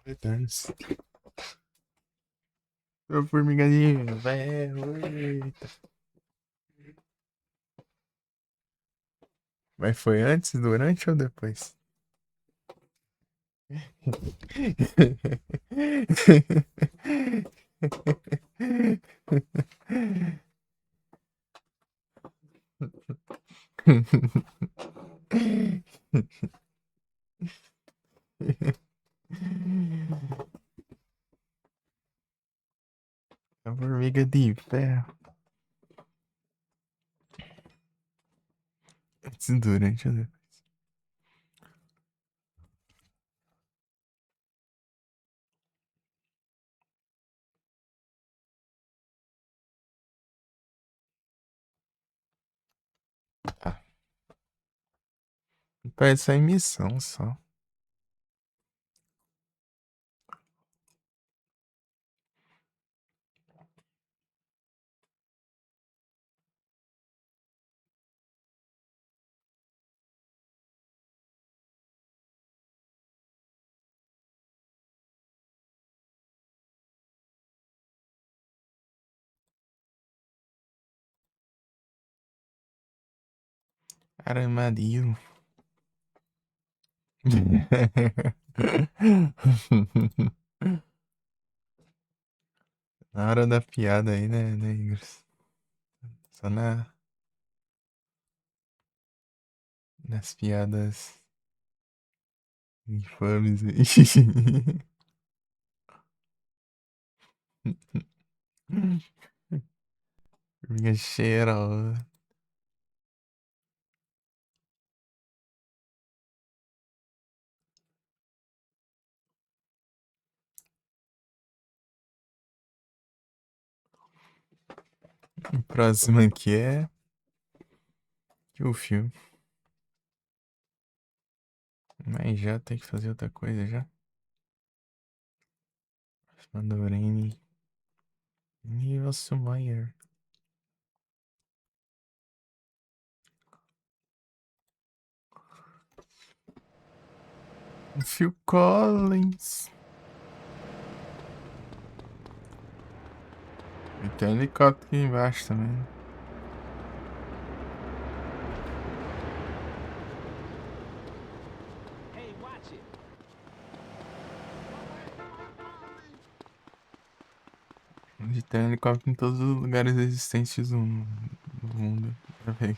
Eternos. Ô, formigadinho, velho. Eita. Mas foi antes, durante ou depois? A formiga de ferro. Antes, durante ou depois? Ah, parece a emissão só. Armadilho. Na hora da piada aí, né, Igor? Só nas piadas infames aí. Minha cheirosa. O próximo aqui é o filme. Mas já tem que fazer outra coisa já. Mandorine. Nilson Mayer. Phil Collins. E tem helicóptero aqui embaixo também. E tem helicóptero em todos os lugares existentes do mundo. Pra ver.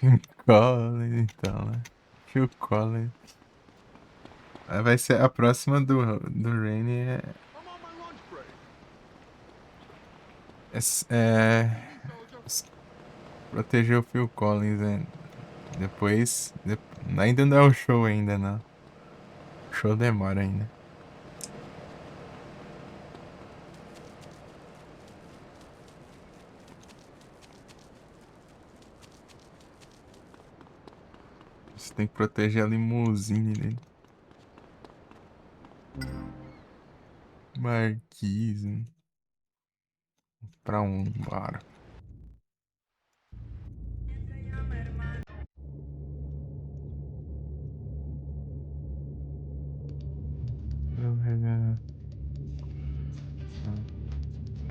Phil Collins, então, né? Phil Collins. Vai ser a próxima do Rainy proteger o Phil Collins, né? Depois, ainda não é o show ainda, não. O show demora ainda. Você tem que proteger a limusine dele. Marquise. Pra um bar.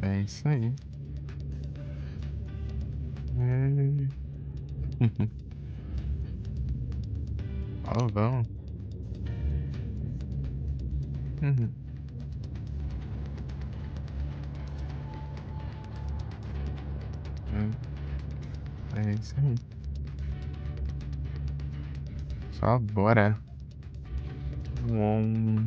É isso aí. É. Ó, vamos. Uhum. É isso aí. Só bora. Um...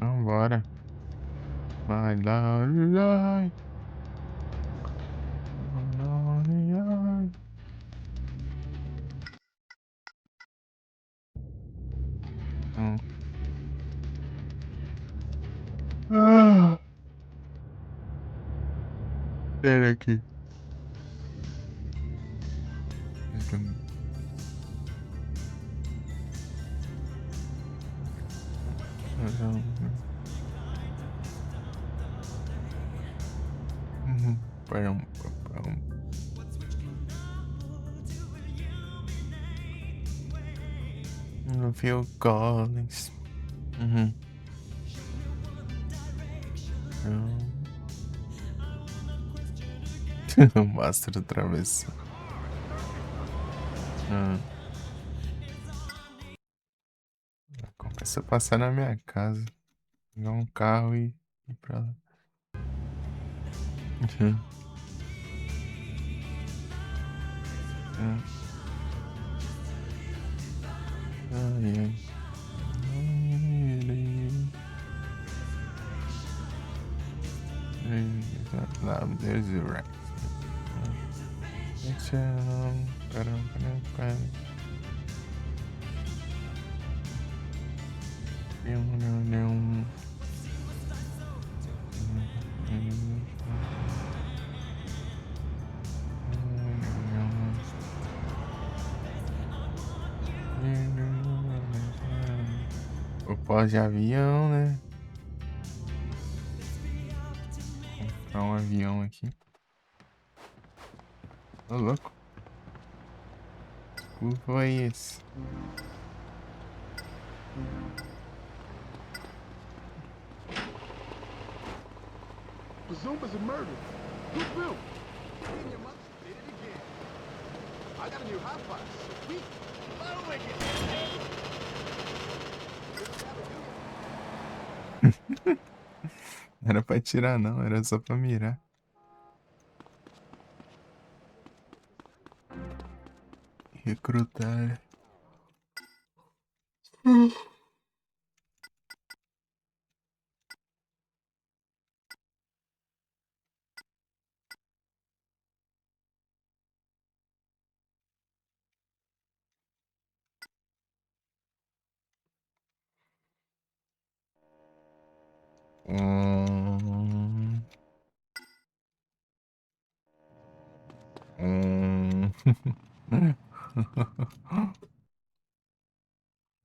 Vambora. Vai lá, lá. Pera aqui. Pardon. Phil Collins. Máscara atravessou. Compensa passar na minha casa, pegar um carro e ir pra lá. Ai, ai. There's the right. O pós-avião, né? Vou comprar um avião aqui. Ô, louco. O que foi esse? Zumba's a murder. Good film. And your mother did it again. I got a new hot box. Sweet. Blow wicked. Era pra tirar não, era só pra mirar. Recrutar.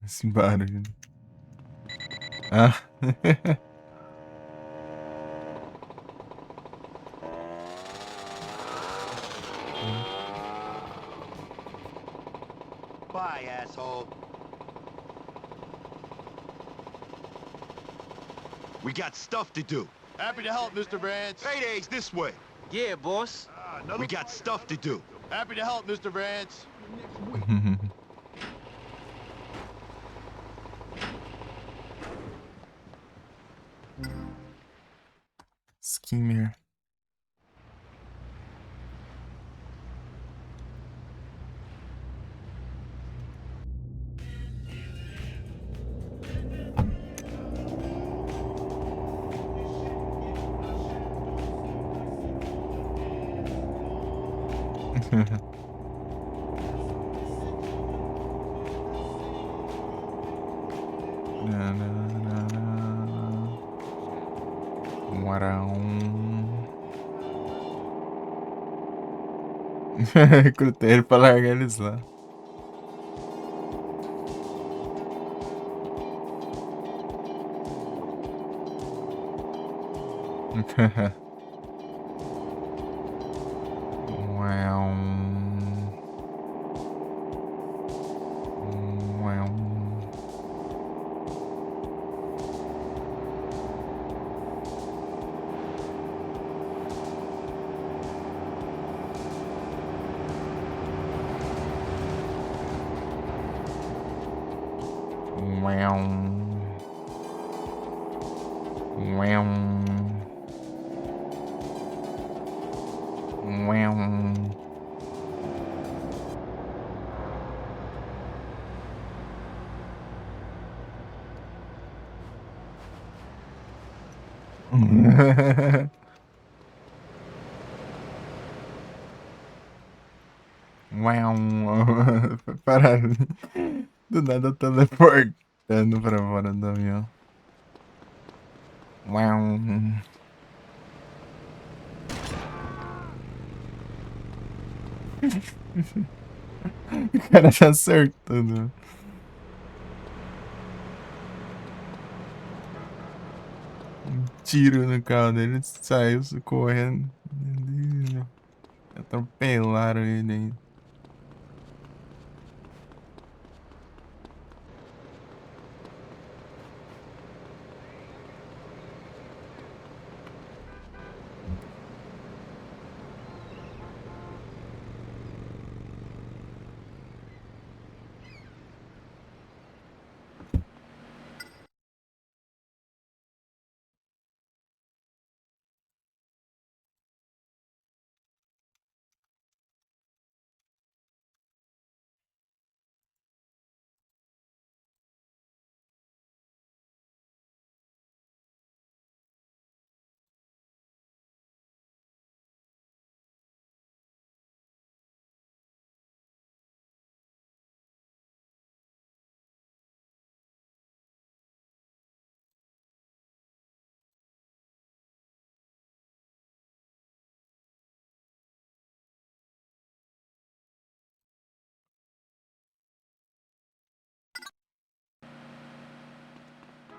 Esse barulho. Ah. Bye, asshole. We got stuff to do. Happy to help, Mr. Vance. Payday's this way. Yeah, boss. We got stuff to do. Happy to help, Mr. Vance. Skimmer. Recrutei ele pra largar eles lá. Parar. Do nada teleportando pra fora do avião. O cara tá acertando. Um tiro no carro dele, saiu correndo. Meu Deus. Atropelaram ele ainda.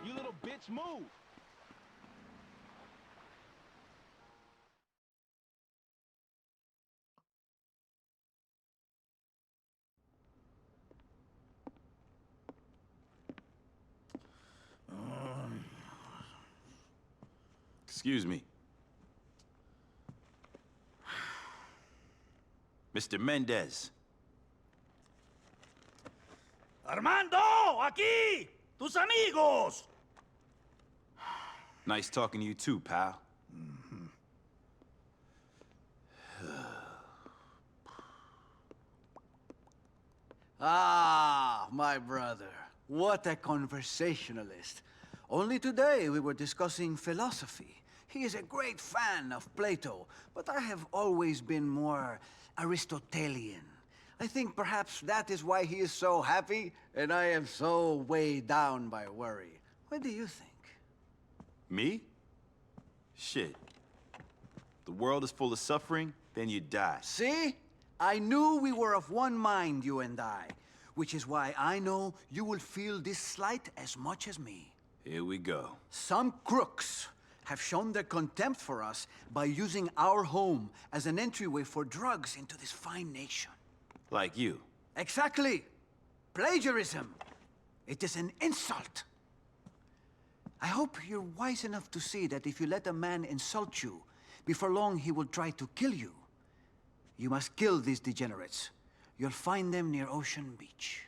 You little bitch, move! Excuse me. Mr. Mendez. Armando, aquí, tus amigos. Nice talking to you too, pal. Ah, my brother. What a conversationalist. Only today we were discussing philosophy. He is a great fan of Plato, but I have always been more Aristotelian. I think perhaps that is why he is so happy, and I am so weighed down by worry. What do you think? Me? Shit. The world is full of suffering, then you die. See? I knew we were of one mind, you and I. Which is why I know you will feel this slight as much as me. Here we go. Some crooks have shown their contempt for us by using our home as an entryway for drugs into this fine nation. Like you. Exactly. Plagiarism. It is an insult. I hope you're wise enough to see that if you let a man insult you, before long he will try to kill you. You must kill these degenerates. You'll find them near Ocean Beach.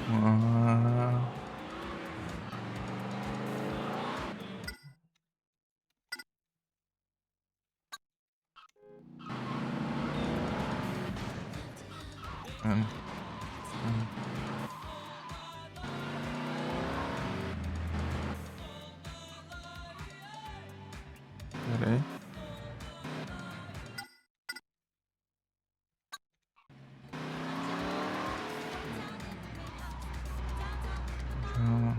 Ah, hum, hum. Pera aí. Ah,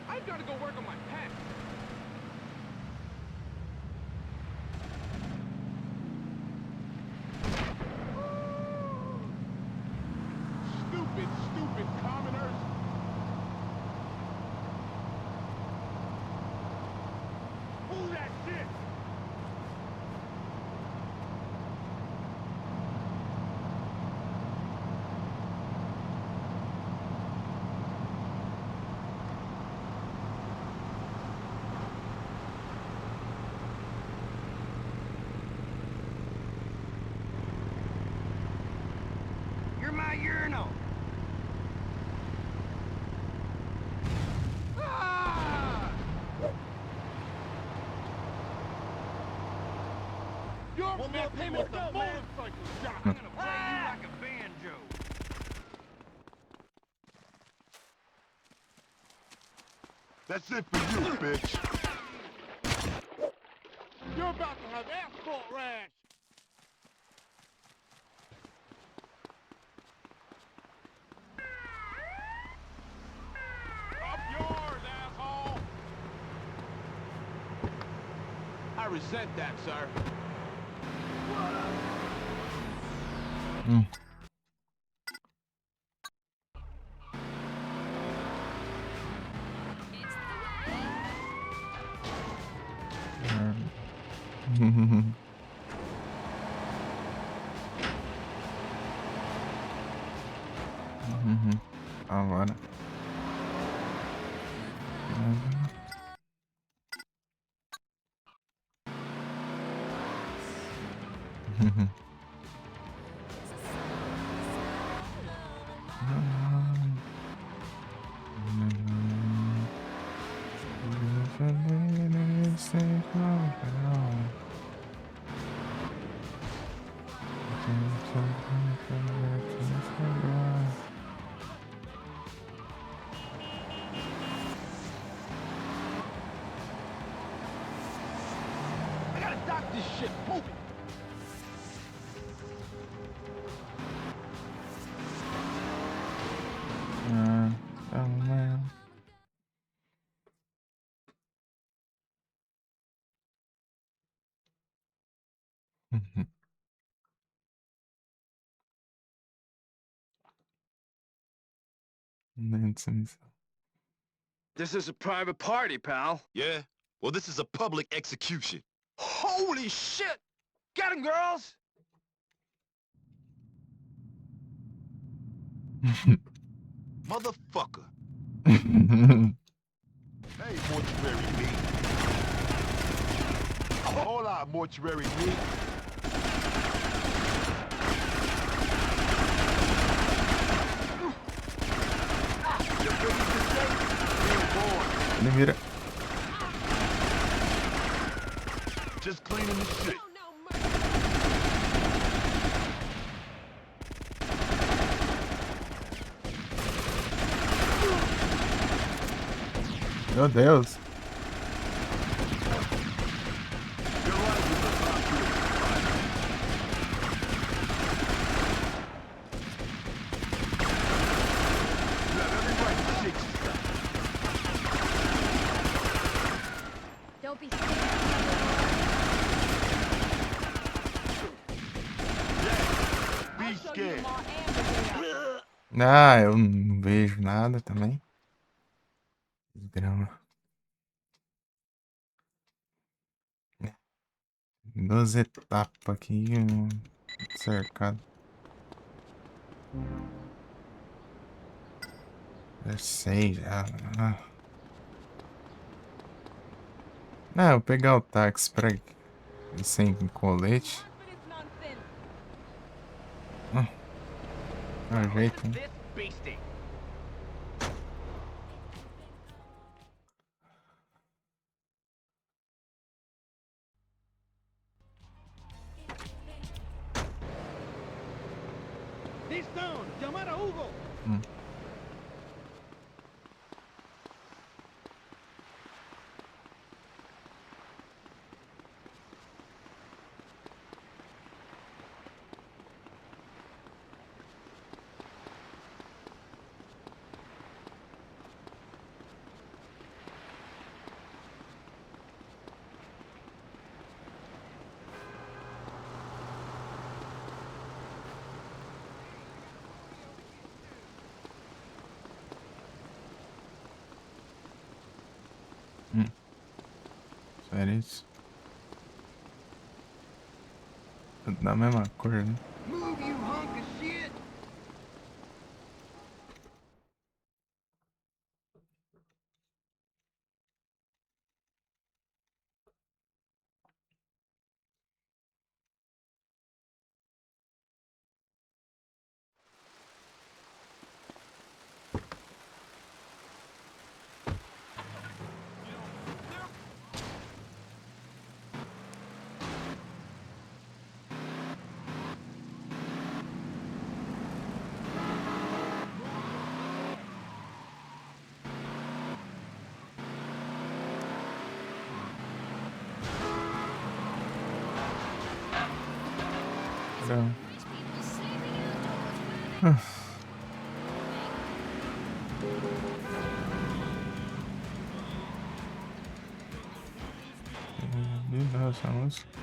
I've got to go work on my pen. Stupid, stupid commoners. Who that shit? urinal. Ah! You're met me with a motorcycle shot. I'm gonna play you like a banjo. That's it for you, bitch. You're about to have asphalt rash. Up yours, asshole. I resent that, sir. Hmm. Agora. I gotta dock this shit. Move it. Oh man. Nonsense. This is a private party, pal. Yeah? Well, this is a public execution. Holy shit! Get him, girls! Motherfucker. Hey, mortuary meat. Hola, mortuary meat. Ele vira. Just cleaning the shit. Meu Deus. Your life is about to expire. You have every right to shake yourself. Don't be scared. Be scared. Ah, eu não vejo nada também. Drama. 12 etapas aqui, cercado. Eu sei já. Não, eu vou pegar o táxi pra ir sem colete. Dá um jeito, né? Listo! Llamar a Hugo! Sério isso? Tudo da mesma cor, né? Move, you hunk of shit! Caramba. Linda essa música.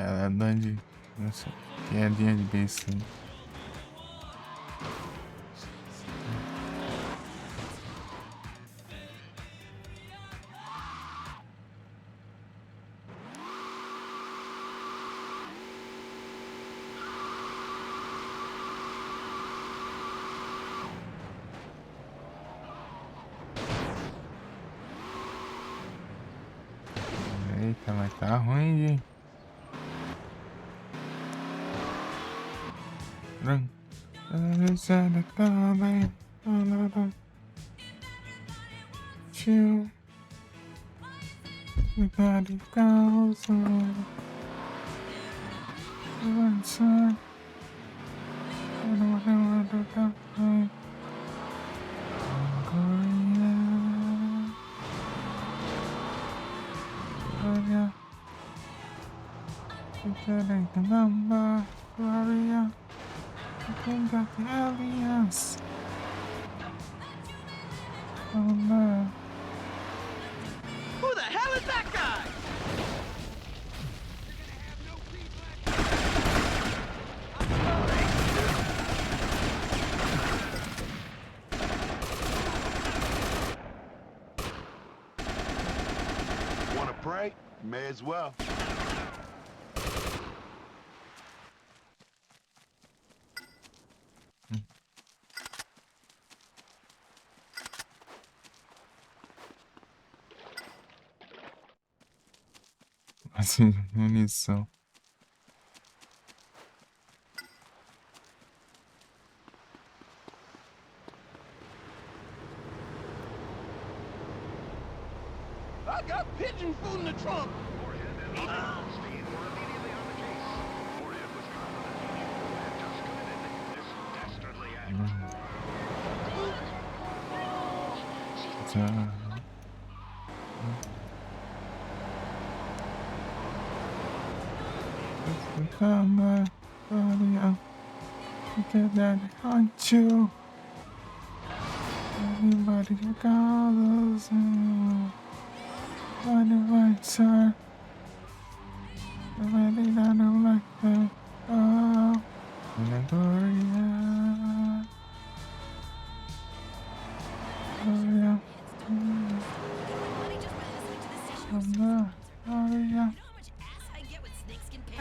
Ela é dandy. Nossa, piadinha de besta. Eita, mas tá ruim, hein? Everybody goes on. One side. I don't know what to do. Gloria. You said ain't the number. Gloria. You think got the aliens. Oh no. Who the hell is that guy? Wanna pray? May as well. Assim, munição. I got pigeon food in the trunk. Tá. Come on, Gloria. Get that on you. Everybody goes on the right side. Everybody down like that. Oh, Gloria. Gloria. Gloria. You know how much ass I get when snakeskin pants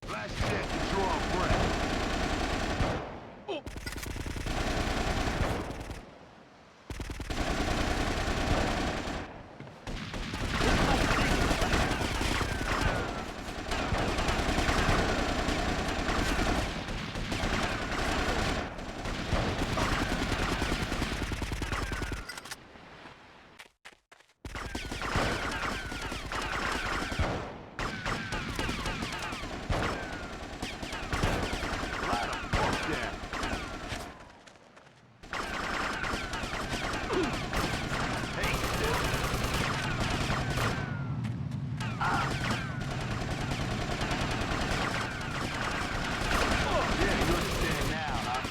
Last chance to draw a breath. Light 'em fuck down. Yeah, you understand now, huh?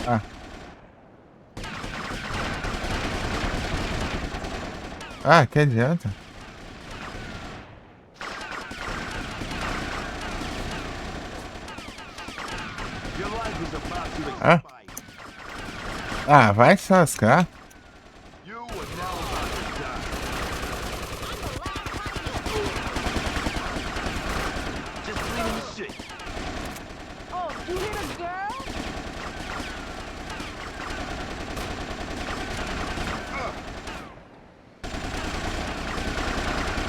Ah. Ah, que adianta? Your life is about to Huh? expire. Ah, vai se lascar. You are now about to die. Just cleaning the shit. Oh, you hit a girl?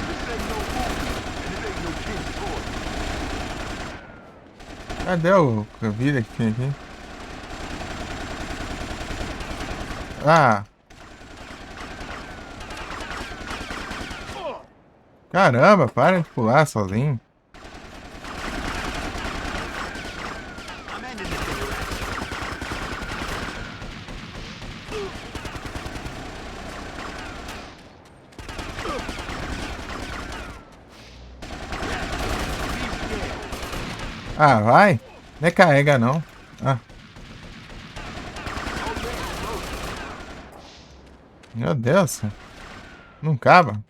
This ain't no movie, and it ain't no kid's toy. Cadê a vida que tem aqui? Ah! Caramba, para de pular sozinho. I'm ending this interaction. Ah, vai. Não é carrega, não. Ah. Meu Deus. Não acaba.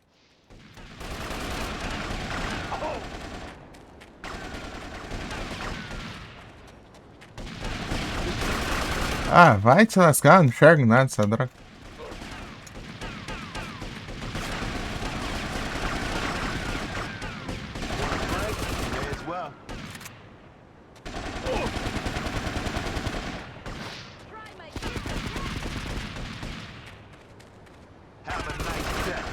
Ah, vai te lascar. Não enxergo nada dessa droga. May as well. Try my kids again. Have a nice day.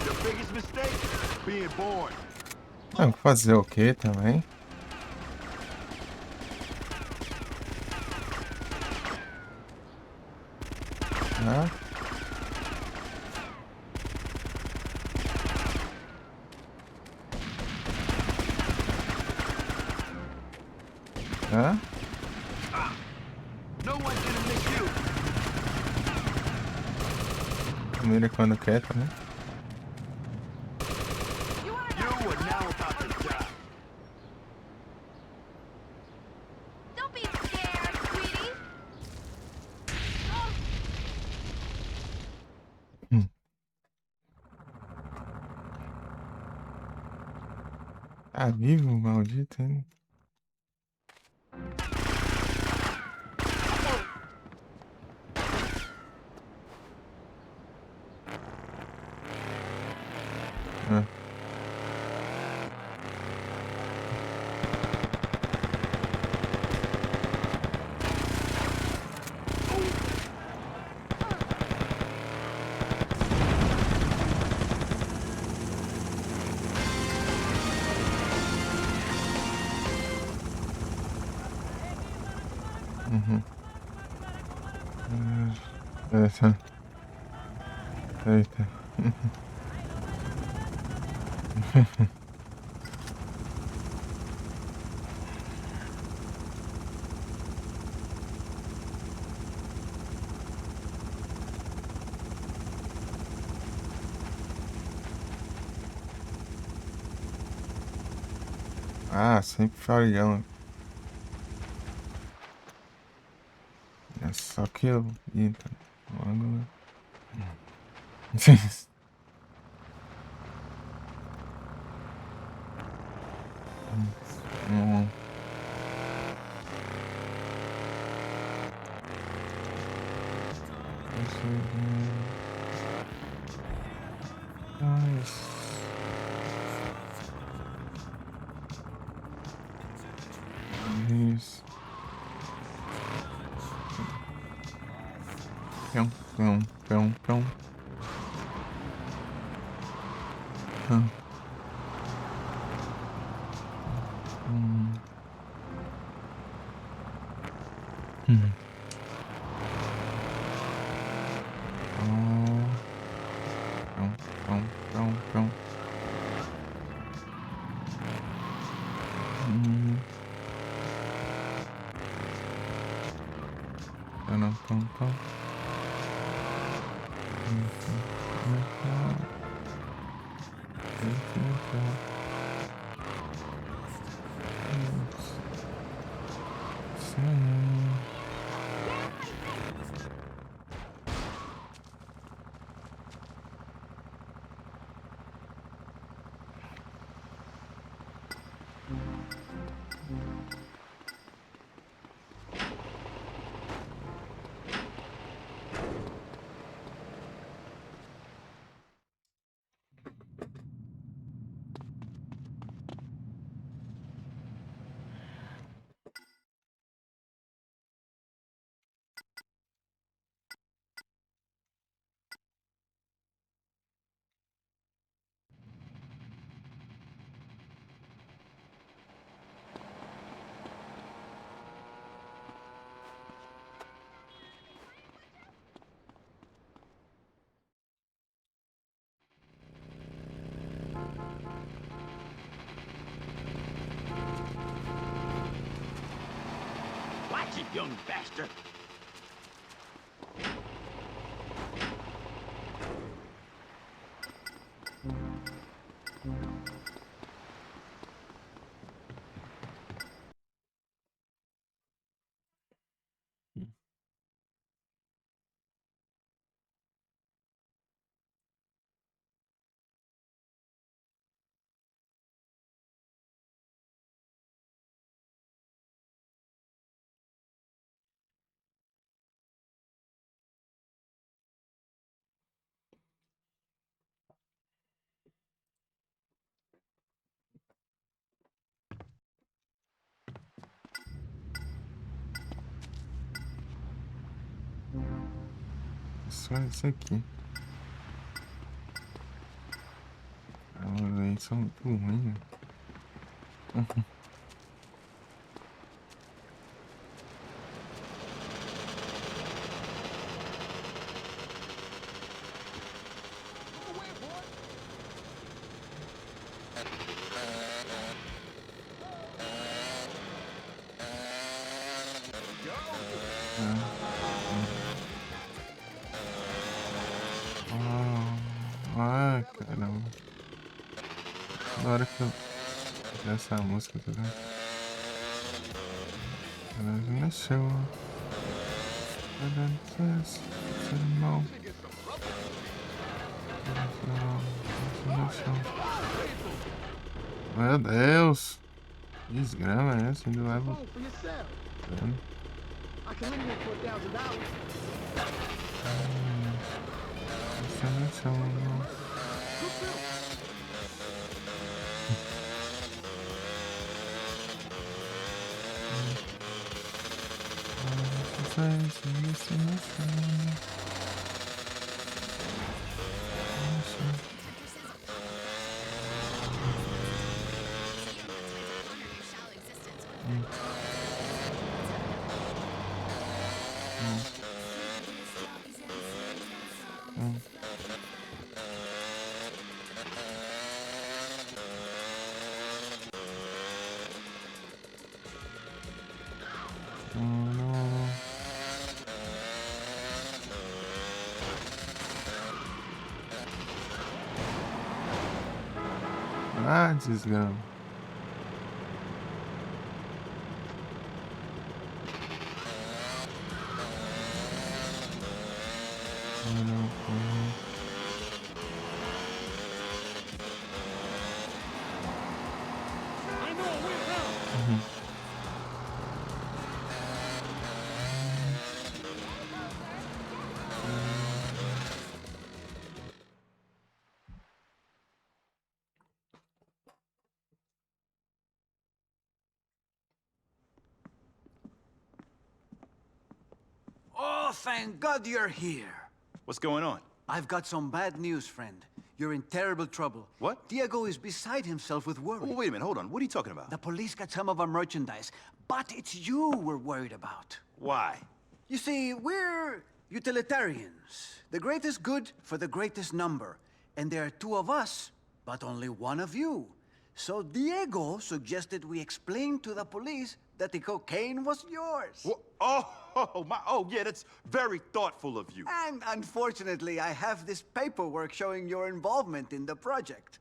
Your biggest mistake? Being born. Ah, vou fazer o que também? Ah. Ah. No one's gonna miss you. Mira quando quer também. You are now about to die. Don't be scared, sweetie. Oh, Tá vivo, maldito, hein? Ah. Uhum. Eita. Eita. Ah, sempre falhando. É só que eu. Eita. Logo. Hum. Isso. Pão, pão, pão, pão. Hum. Hum. Pão, pão, pão, pão. Pão, pão, pão. Watch it, young bastard. Só isso aqui. Elas aí são muito ruins, né? Away, boy. Ah, caramba. Na hora que eu essa música, tá vendo? Ela mexeu. Irmão. Meu Deus! Que desgrama é essa? Ainda leva. Phone for yourself. Vendo? I can lend you for $1,000. Essa mexeu. Ah, desgrama. thank God you're here. What's going on? I've got some bad news, friend. You're in terrible trouble. What? Diego is beside himself with worry. Oh, wait a minute, hold on. What are you talking about? The police got some of our merchandise, but it's you we're worried about. Why? You see, we're utilitarians. The greatest good for the greatest number. And there are two of us, but only one of you. So Diego suggested we explain to the police that the cocaine was yours. Oh, yeah, that's very thoughtful of you. And unfortunately, I have this paperwork showing your involvement in the project.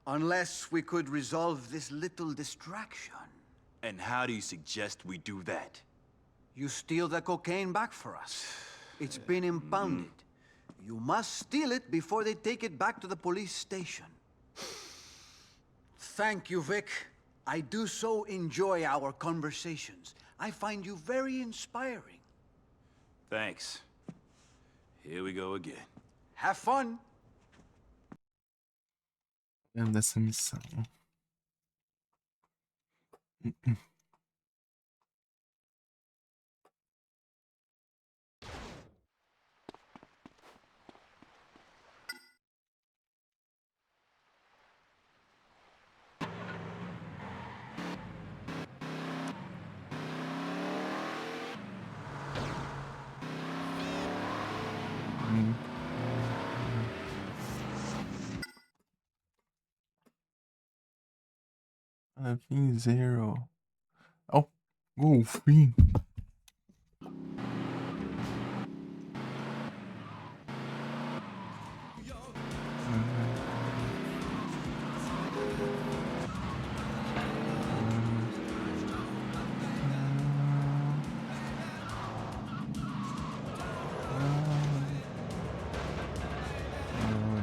Unless we could resolve this little distraction. And how do you suggest we do that? You steal the cocaine back for us. It's been impounded. You must steal it before they take it back to the police station. Thank you, Vic. I do so enjoy our conversations. I find you very inspiring. Thanks. Here we go again. Have fun. Dessa missão. V0. Oh, fim.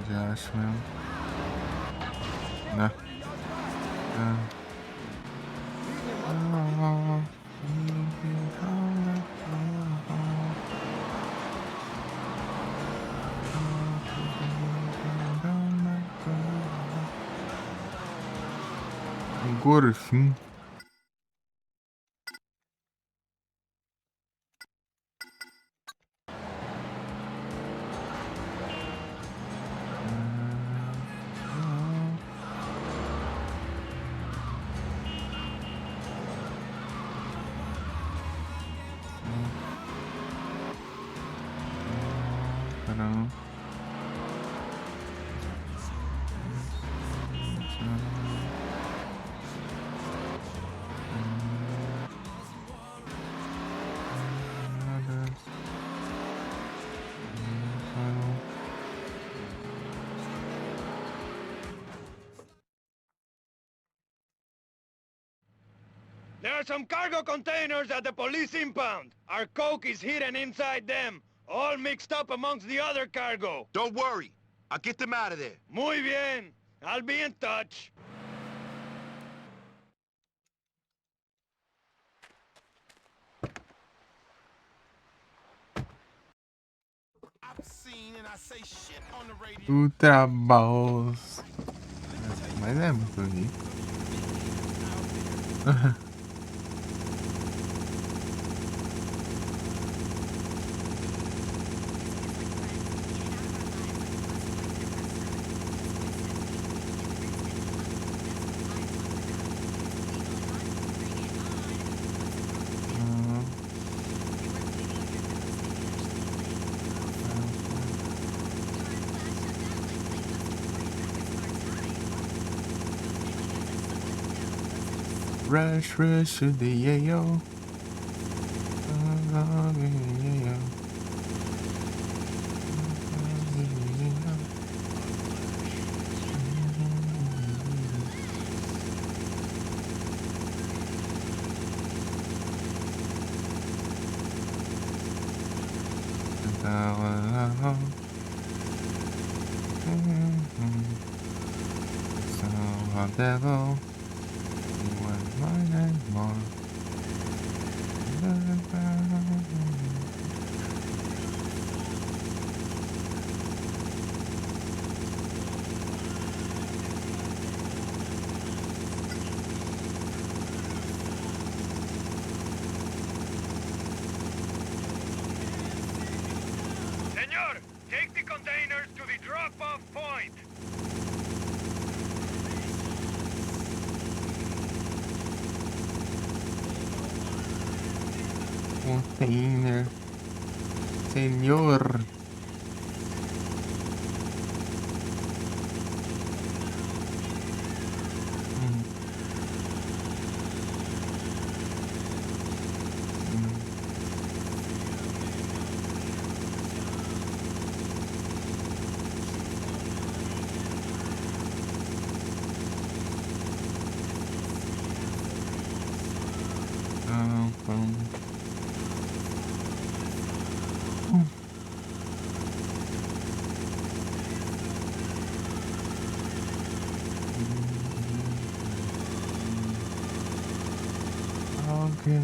Já acho mesmo. Né? Agora sim. Caramba. There are some cargo containers at the police impound. Our coke is hidden inside them, all mixed up amongst the other cargo. Don't worry. I'll get them out of there. Muy bien. I'll be in touch. Ultra Balls. Mas é muito rico. Rush to the yayo. Devil. drop-off point. Container. Senhor. Okay.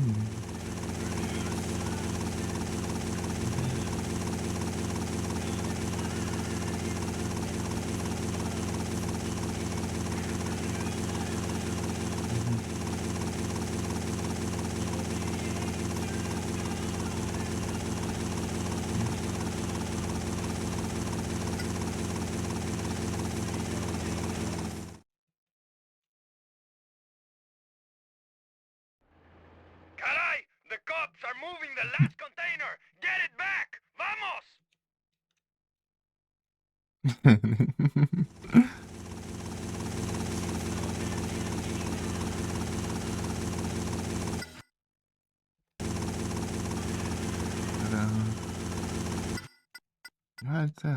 Caray, the cops are moving the last container. Get it back. Vamos. Hadi.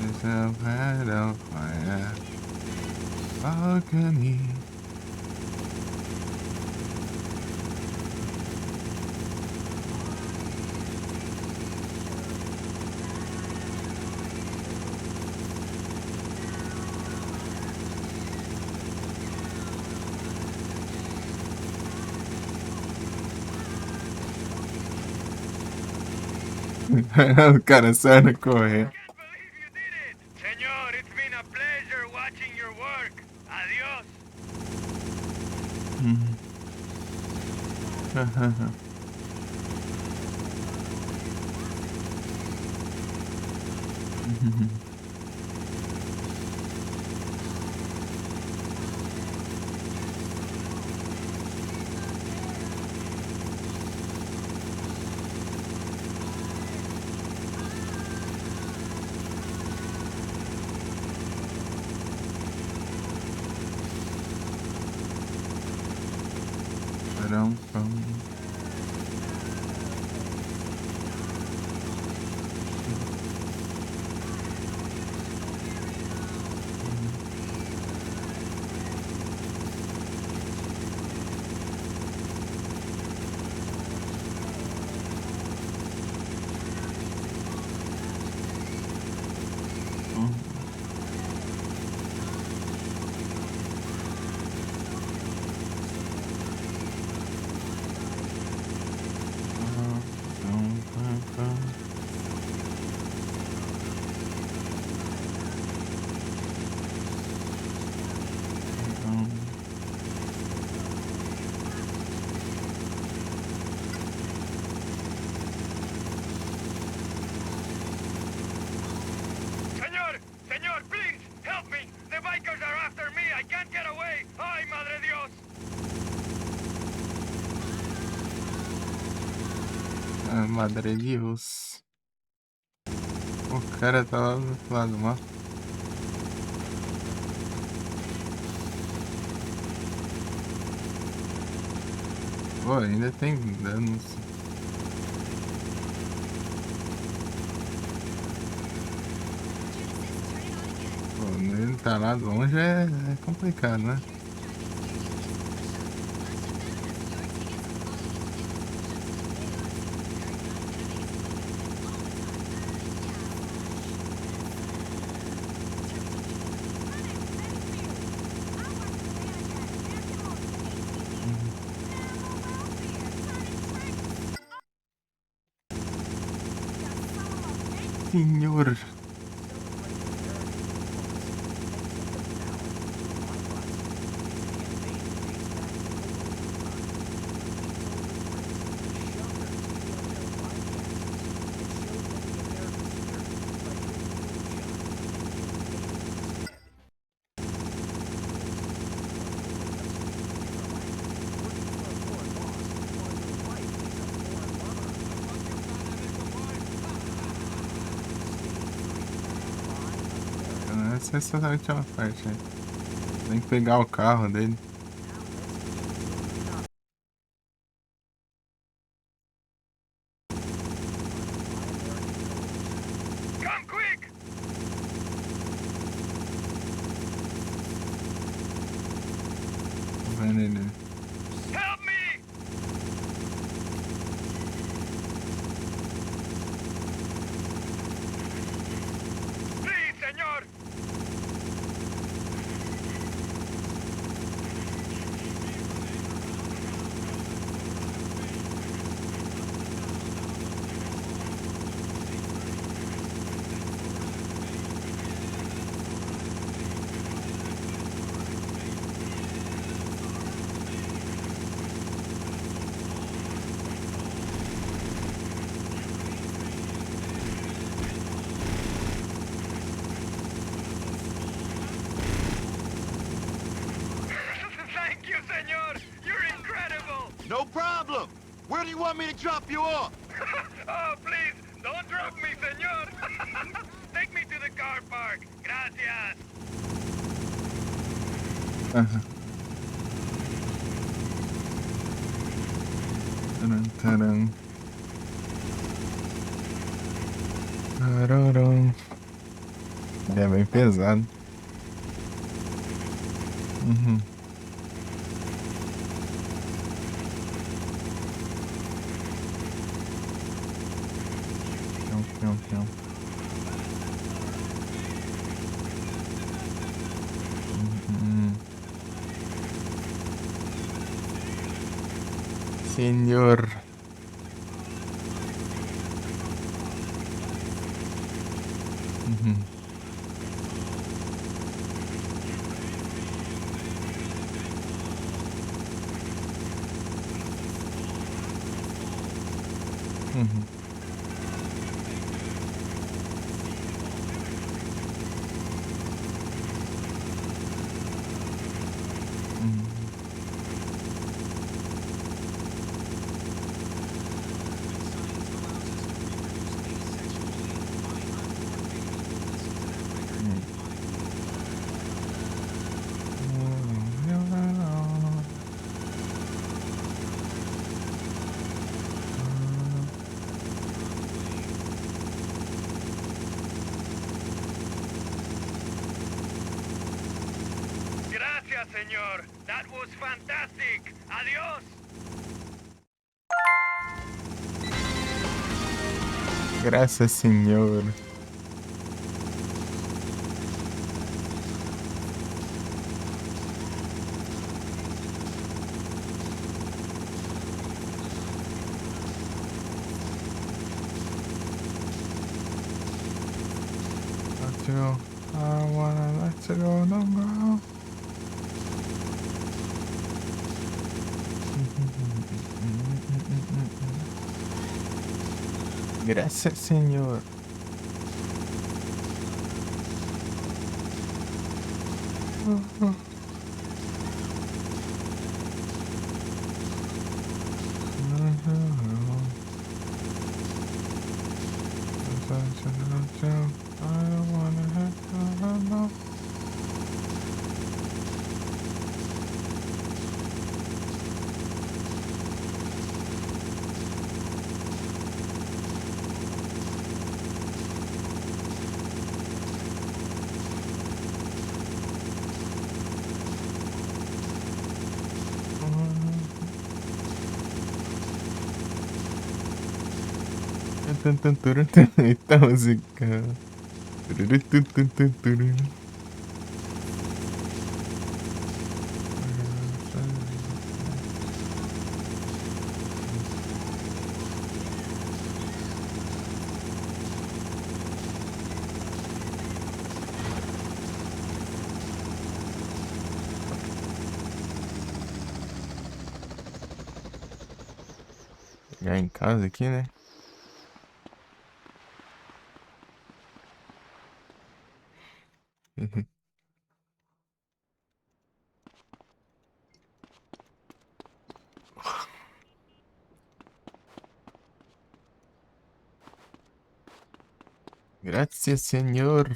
There's a battlefight. Balcony. O cara saindo a correr. Can't believe you did it! Senor, it's been a pleasure watching your work. Adios. Senor, please, help me! The bikers are after me! I can't get away! Ay, madre Dios! Ah, madre Deus. O cara tá lá do outro lado do mapa. Pô, ainda tem danos. Pô, ele tá lá longe é complicado, né? senhor. Essa é exatamente uma parte, né? Tem que pegar o carro dele. Come quick! Tô vendo ele. Help me! Please, senor! Thank you, senor! You're incredible! No problem. Where do you want me to drop you off? Oh, please, don't drop me, senor! Take me to the car park. Gracias! Aham. Taran, taran. Tararam. É bem pesado. Uhum. Pião, pião, pião. Uhum. Senhor. Uhum. Uhum. Uhum. Gracias, senor. That was fantastic. Adios. Graças, Senhor. Let's go. I wanna let's go, don't go. Graças, Senhor. I don't wanna have no. Eita música. Chegar em casa aqui, né? Grazie, senhor.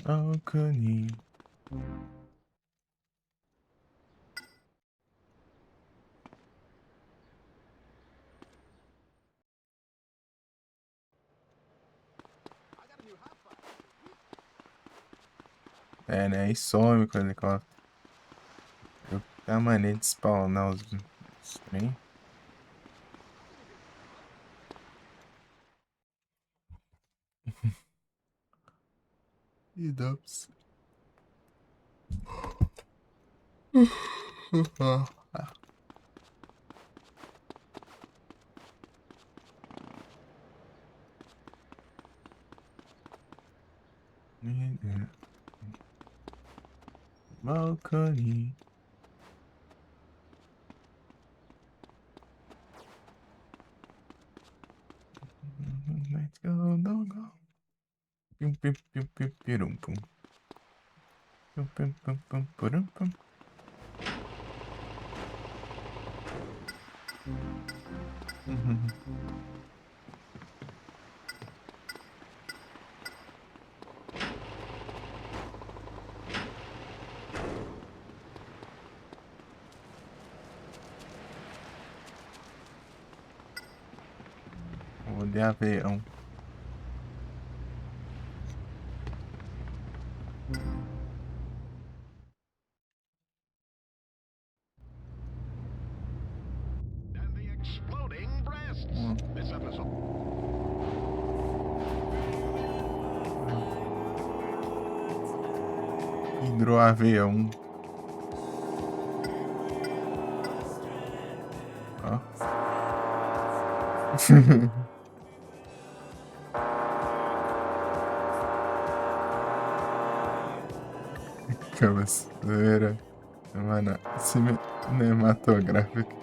Balcony. É, né? E some com o helicóptero. Eu tenho a mania de spawnar os trem. E dubs. Balcony. Let's go, don't go. Pum, pum, pum, pum, pirum, pum. Pum, pum, pum, pum, purum, pum. Vou de avião. And the exploding breasts. This episode. Hidroavião. Ó. Cabeceira. Semana cinematográfica.